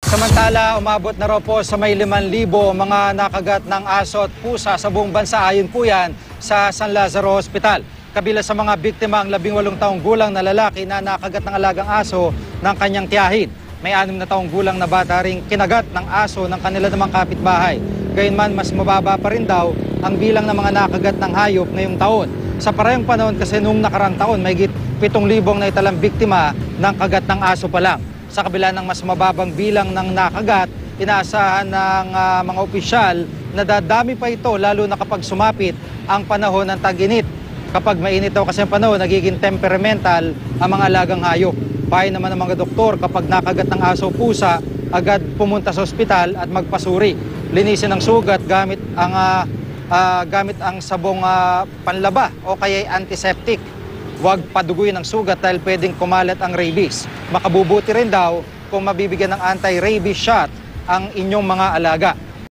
Samantala, umabot na raw po sa may 5,000 mga nakagat ng aso at pusa sa buong bansa. Ayon po yan sa San Lazaro Hospital. Kabila sa mga biktima ang 18 taong gulang na lalaki na nakagat ng alagang aso ng kanyang tiyahin. May 6 na taong gulang na bata ring kinagat ng aso ng kanila namang kapitbahay. Gayunman, mas mababa pa rin daw ang bilang ng mga nakagat ng hayop ngayong taon. Sa parehong panahon kasi noong nakarang taon, may higit 7,000 na italang biktima ng kagat ng aso pa lang. Sa kabila ng mas mababang bilang ng nakagat, inaasahan ng mga opisyal na dadami pa ito lalo na kapag sumapit ang panahon ng tag-init. Kapag mainit daw kasi ang panahon, nagiging temperamental ang mga alagang hayop. Payo naman ng mga doktor, kapag nakagat ng aso o pusa, agad pumunta sa ospital at magpasuri. Linisin ang sugat gamit ang sabong panlaba o kaya antiseptic. Huwag paduguin ang sugat dahil pwedeng kumalat ang rabies. Makabubuti rin daw kung mabibigyan ng anti-rabies shot ang inyong mga alaga.